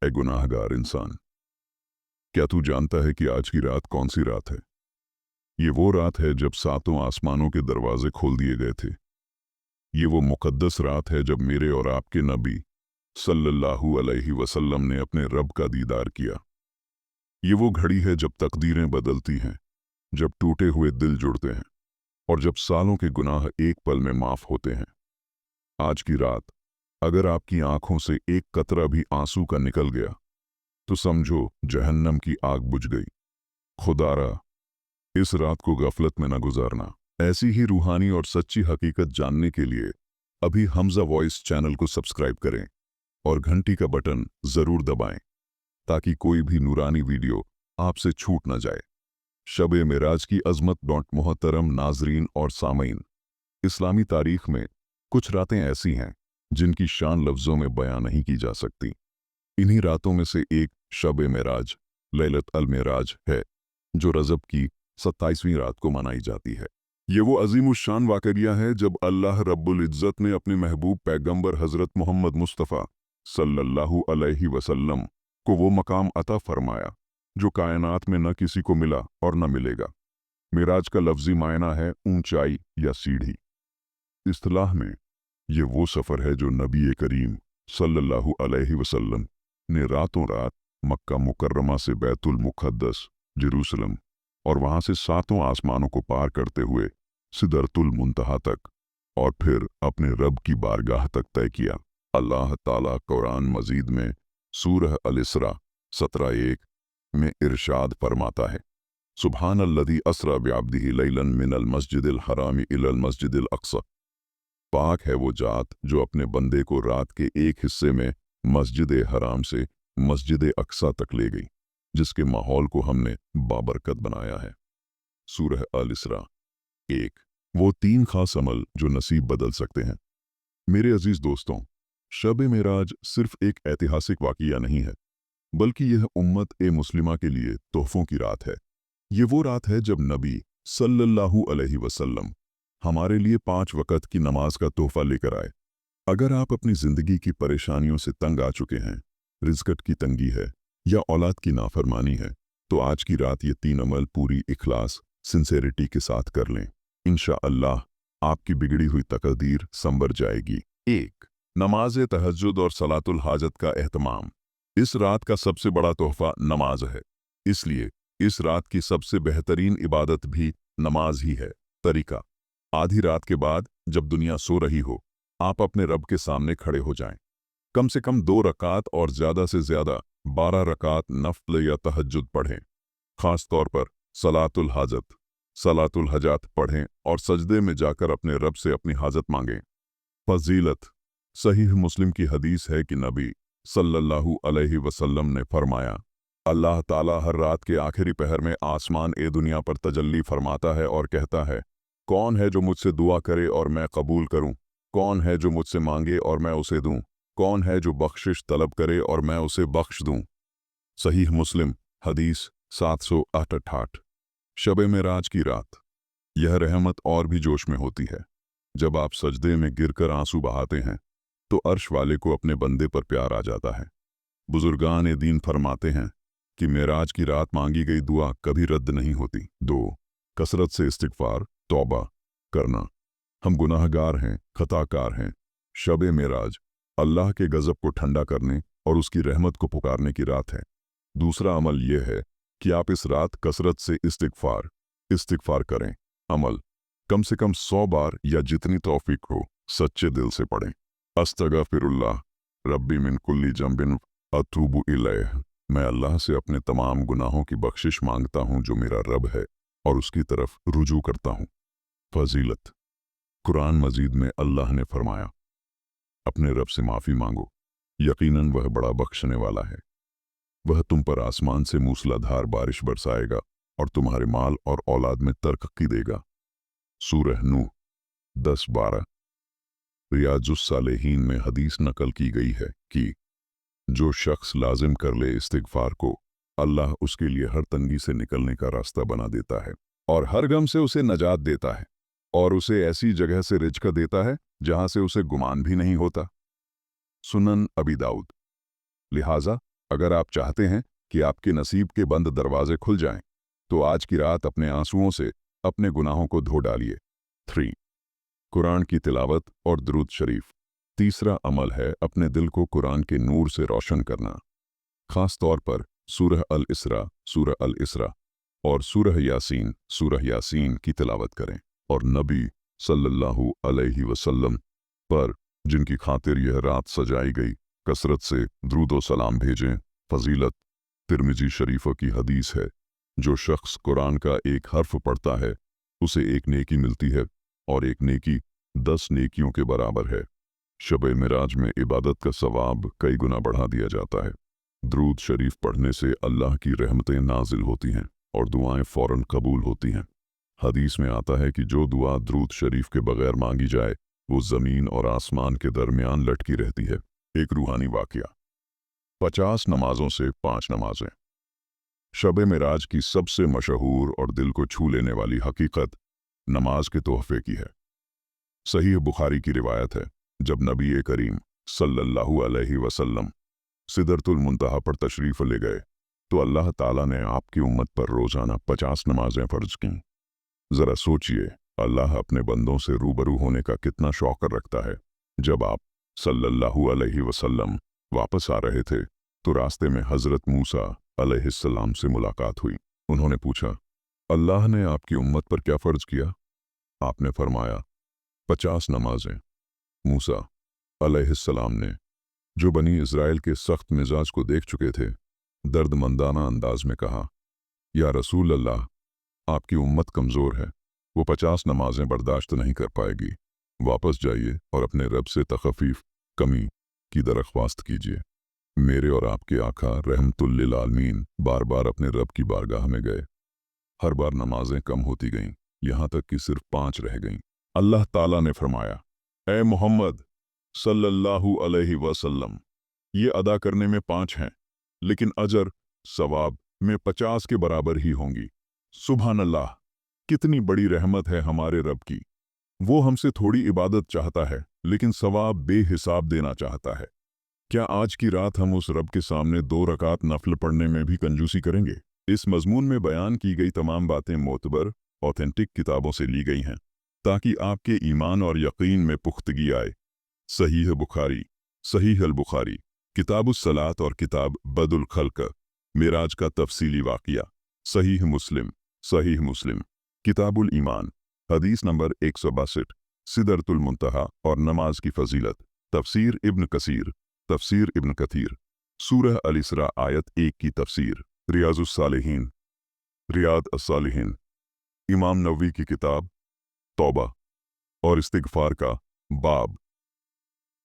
ए गुनाहगार इंसान, क्या तू जानता है कि आज की रात कौन सी रात है? ये वो रात है जब सातों आसमानों के दरवाजे खोल दिए गए थे। ये वो मुकद्दस रात है जब मेरे और आपके नबी सल्लल्लाहु अलैहि वसल्लम ने अपने रब का दीदार किया। ये वो घड़ी है जब तकदीरें बदलती हैं, जब टूटे हुए दिल जुड़ते हैं और जब सालों के गुनाह एक पल में माफ होते हैं। आज की रात अगर आपकी आंखों से एक कतरा भी आंसू का निकल गया तो समझो जहन्नम की आग बुझ गई। खुदारा, इस रात को गफलत में न गुजारना। ऐसी ही रूहानी और सच्ची हकीकत जानने के लिए अभी हमजा वॉइस चैनल को सब्सक्राइब करें और घंटी का बटन जरूर दबाएं ताकि कोई भी नूरानी वीडियो आपसे छूट न जाए। शब-ए मेराज की अजमत। मोहतरम नाजरीन और सामीन, इस्लामी तारीख में कुछ रातें ऐसी हैं जिनकी शान लफ्जों में बयां नहीं की जा सकती। इन्हीं रातों में से एक शब-ए मेराज, लैलत अल मेराज है, जो रजब की 27वीं रात को मनाई जाती है। ये वो अजीमुशान वाक़या है जब अल्लाह रब्बुल इज़्ज़त ने अपने महबूब पैगंबर हज़रत मोहम्मद मुस्तफ़ा सल्लल्लाहु अलैहि वसल्लम को वो मकाम अता फरमाया जो कायनात में न किसी को मिला और न मिलेगा। मेराज का लफ्ज़ी मायना है ऊंचाई या सीढ़ी। इस्तिलाह में ये वो सफ़र है जो नबी करीम सल्लल्लाहु अलैहि वसल्लम ने रातों रात मक्का मुकर्रमा से बैतुल मुक़द्दस जेरूसलम और वहां से सातों आसमानों को पार करते हुए सिदरतुल मुंतहा तक और फिर अपने रब की बारगाह तक तय किया। अल्लाह ताला कुरान मजीद में सूरह अल-इसरा 17:1 में इरशाद फरमाता है, सुब्हानल्लज़ी अस्रा बिअब्दिही लैलन मिनल मस्जिदिल हरामी इलल मस्जिदिल अक्सा। पाक है वो जात जो अपने बंदे को रात के एक हिस्से में मस्जिद हराम से मस्जिद अक्सा तक ले गई, जिसके माहौल को हमने बाबरकत बनाया है। सूरह अल-इसरा 1। वो 3 खास अमल जो नसीब बदल सकते हैं। मेरे अजीज दोस्तों, शब मेराज सिर्फ एक ऐतिहासिक वाक़या नहीं है, बल्कि यह उम्मत ए मुस्लिमा के लिए तोहफों की रात है। ये वो रात है जब नबी सल्लल्लाहु अलैहि वसल्लम हमारे लिए 5 वक़्त की नमाज का तोहफा लेकर आए। अगर आप अपनी ज़िंदगी की परेशानियों से तंग आ चुके हैं, रिज़्क़ की तंगी है या औलाद की नाफरमानी है, तो आज की रात ये 3 अमल पूरी इखलास सिंसेरिटी के साथ कर लें। इंशाअल्लाह आपकी बिगड़ी हुई तकदीर संवर जाएगी। 1। नमाज तहज्जुद और सलातुल हाजत का एहतमाम। इस रात का सबसे बड़ा तोहफा नमाज है, इसलिए इस रात की सबसे बेहतरीन इबादत भी नमाज ही है। तरीका: आधी रात के बाद जब दुनिया सो रही हो, आप अपने रब के सामने खड़े हो जाएं। कम से कम 2 रकात और ज़्यादा से ज़्यादा 12 रकात नफ्ल या तहज्जुद पढ़ें। ख़ास तौर पर सलातुल हाजत, सलातुल हजात पढ़ें और सजदे में जाकर अपने रब से अपनी हाजत मांगें। फजीलत: सहीह मुस्लिम की हदीस है कि नबी सल्लल्लाहु अलैहि वसल्लम ने फरमाया, अल्लाह ताला हर रात के आखिरी पहर में आसमान ए दुनिया पर तजल्ली फरमाता है और कहता है, कौन है जो मुझसे दुआ करे और मैं कबूल करूं? कौन है जो मुझसे मांगे और मैं उसे दूं? कौन है जो बख्शिश तलब करे और मैं उसे बख्श दूं? सहीह मुस्लिम हदीस 768। शब मेराज की रात, यह रहमत और भी जोश में होती है। जब आप सजदे में गिरकर आंसू बहाते हैं तो अर्श वाले को अपने बंदे पर प्यार आ जाता है। बुजुर्गान दीन फरमाते हैं कि मेराज की रात मांगी गई दुआ कभी रद्द नहीं होती। 2। कसरत से इस्तिग़फ़ार, तौबा करना। हम गुनाहगार हैं, खताकार हैं। शब मेराज अल्लाह के गज़ब को ठंडा करने और उसकी रहमत को पुकारने की रात है। दूसरा अमल यह है कि आप इस रात कसरत से इस्तिग़फ़ार करें। अमल: कम से कम 100 बार या जितनी तौफीक हो सच्चे दिल से पढ़ें। अस्तगफिरुल्लाह रब्बी मिन कुल्ली जंबिन अतूबु इलैह। मैं अल्लाह से अपने तमाम गुनाहों की बख्शिश मांगता हूँ जो मेरा रब है और उसकी तरफ रुजू करता हूँ। फजीलत: कुरान मजीद में अल्लाह ने फरमाया, अपने रब से माफ़ी मांगो, यकीनन वह बड़ा बख्शने वाला है। वह तुम पर आसमान से मूसलाधार बारिश बरसाएगा और तुम्हारे माल और औलाद में तरक्की देगा। सूरह नूह 10-12। रियाजुस सालेहीन में हदीस नकल की गई है कि जो शख्स लाजिम कर ले इस्तिग़फ़ार को, अल्लाह उसके लिए हर तंगी से निकलने का रास्ता बना देता है और हर गम से उसे नजात देता है और उसे ऐसी जगह से रिज़्क़ देता है जहां से उसे गुमान भी नहीं होता। सुनन अबी दाऊद। लिहाजा अगर आप चाहते हैं कि आपके नसीब के बंद दरवाजे खुल जाएं, तो आज की रात अपने आंसुओं से अपने गुनाहों को धो डालिए। 3. कुरान की तिलावत और दुरूद शरीफ। तीसरा अमल है अपने दिल को कुरान के नूर से रोशन करना। खास तौर पर सूरह अल इसरा और सूरह यासीन की तिलावत करें और नबी सल्लल्लाहु अलैहि वसल्लम पर जिनकी खातिर यह रात सजाई गई कसरत से दुरूद व सलाम भेजें। फजीलत तिर्मिजी शरीफों की हदीस है, जो शख्स कुरान का एक हर्फ पढ़ता है उसे एक नेकी मिलती है और एक नेकी 10 नेकियों के बराबर है। शब-ए मिराज में इबादत का सवाब कई गुना बढ़ा दिया जाता है। दुरूद शरीफ पढ़ने से अल्लाह की रहमतें नाजिल होती हैं और दुआएं फौरन कबूल होती हैं। हदीस में आता है कि जो दुआ दुरूद शरीफ के बगैर मांगी जाए वो ज़मीन और आसमान के दरमियान लटकी रहती है। एक रूहानी वाक़या। 50 नमाजों से 5 नमाजें। शब-ए मिराज की सबसे मशहूर और दिल को छू लेने वाली हकीकत नमाज के तोहफे की है। सहीह बुखारी की रिवायत है, जब नबी करीम सल्लल्लाहु अलैहि वसल्लम सिदरतुल मुंतहा पर तशरीफ़ ले गए तो अल्लाह ताला ने आपकी उम्मत पर रोज़ाना 50 नमाजें फ़र्ज कीं। ज़रा सोचिए, अल्लाह अपने बंदों से रूबरू होने का कितना शौक़ रखता है। जब आप सल्लल्लाहु अलैहि वसल्लम वापस आ रहे थे तो रास्ते में हज़रत मूसा अलैहिस्सलाम से मुलाकात हुई। उन्होंने पूछा, अल्लाह ने आपकी उम्मत पर क्या फ़र्ज किया? आपने फरमाया, 50 नमाजें। मूसा अलैहिस्सलाम ने, जो बनी इज़राइल के सख्त मिजाज को देख चुके थे, दर्दमंदाना अंदाज में कहा, या रसूल अल्लाह, आपकी उम्मत कमज़ोर है, वो 50 नमाजें बर्दाश्त नहीं कर पाएगी। वापस जाइए और अपने रब से तख़फ़ीफ़ कमी की दरख्वास्त कीजिए। मेरे और आपके आका रहमतुल लिल आलमीन बार बार अपने रब की बारगाह में गए। हर बार नमाजें कम होती गईं, यहाँ तक कि सिर्फ 5 रह गईं। अल्लाह ताला ने फरमाया, ए मोहम्मद सल्लल्लाहु अलैहि वसल्लम, ये अदा करने में 5 हैं, लेकिन अजर सवाब में 50 के बराबर ही होंगी। सुभान अल्लाह, कितनी बड़ी रहमत है हमारे रब की। वो हमसे थोड़ी इबादत चाहता है लेकिन सवाब बेहिसाब देना चाहता है। क्या आज की रात हम उस रब के सामने 2 रकात नफल पढ़ने में भी कंजूसी करेंगे? इस मजमून में बयान की गई तमाम बातें मोतबर ऑथेंटिक किताबों से ली गई हैं ताकि आपके ईमान और यकीन में पुख्तगी आए। सहीह बुखारी, सहीह अल बुखारी, किताबुस सलात और किताब बदुल खल्क, मिराज का तफसीली वाक़िया। सहीह मुस्लिम, किताबुल ईमान, हदीस नंबर 162, सिदरतुल मुंतहा और नमाज की फजीलत। तफसीर इब्न कथीर, सूरह अल इसरा आयत 1 की तफसीर। रियाद अस्सालिहीन, इमाम नववी की किताब तौबा और इस्तिग़फ़ार का बाब।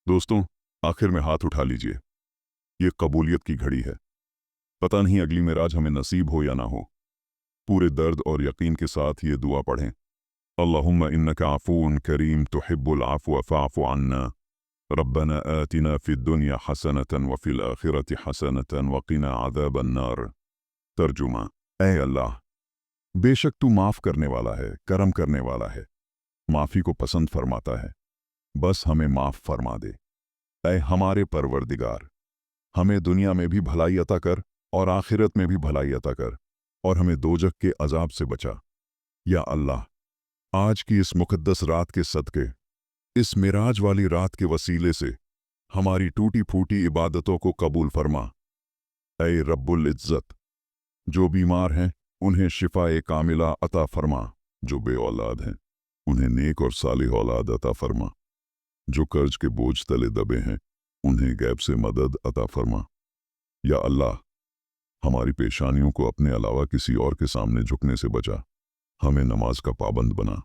दोस्तों, आखिर में हाथ उठा लीजिए, ये कबूलियत की घड़ी है। पता नहीं अगली मिराज हमें नसीब हो या ना हो। पूरे दर्द और यकीन के साथ ये दुआ पढ़ें, अल्लाहुम्मा इन्नका अफ़ूउन करीम तुहिब्बुल अफ़्व फ़अफ़ु अन्ना, रब्बना आतिना फ़िद दुनिया हसनतन व फ़िल आखिरति हसनतन व क़िना अज़ाबन नार। तर्जुमा, ऐ अल्लाह, बेशक तू माफ़ करने वाला है, करम करने वाला है, माफ़ी को पसंद फरमाता है, बस हमें माफ़ फरमा दे। ऐ हमारे परवरदिगार, हमें दुनिया में भी भलाई अता कर और आखिरत में भी भलाई अता कर और हमें दोज़ख के अजाब से बचा। या अल्लाह, आज की इस मुक़द्दस रात के सदक़े, इस मिराज वाली रात के वसीले से हमारी टूटी फूटी इबादतों को कबूल फरमा। ऐ रब्बुल इज़्ज़त, जो बीमार हैं उन्हें शिफ़ाए कामिला अता फरमा, जो बे औलाद हैं उन्हें नेक और सालिह औलाद अता फरमा, जो कर्ज के बोझ तले दबे हैं उन्हें गैब से मदद अता फरमा। या अल्लाह, हमारी पेशानियों को अपने अलावा किसी और के सामने झुकने से बचा, हमें नमाज का पाबंद बना,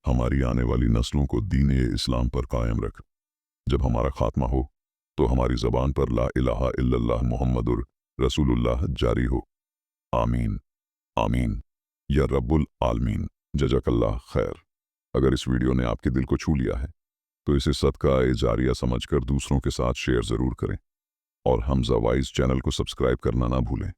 हमारी आने वाली नस्लों को दीन-ए इस्लाम पर कायम रख। जब हमारा खात्मा हो तो हमारी ज़बान पर ला इलाहा इल्लल्लाह मुहम्मदुर रसूलुल्लाह जारी हो। आमीन आमीन या रब्बुल आलमीन। जज़ाकल्लाह खैर। अगर इस वीडियो ने आपके दिल को छू लिया है तो इसे सदका-ए जारिया समझकर दूसरों के साथ शेयर ज़रूर करें और हमज़ा वाइज चैनल को सब्सक्राइब करना ना भूलें।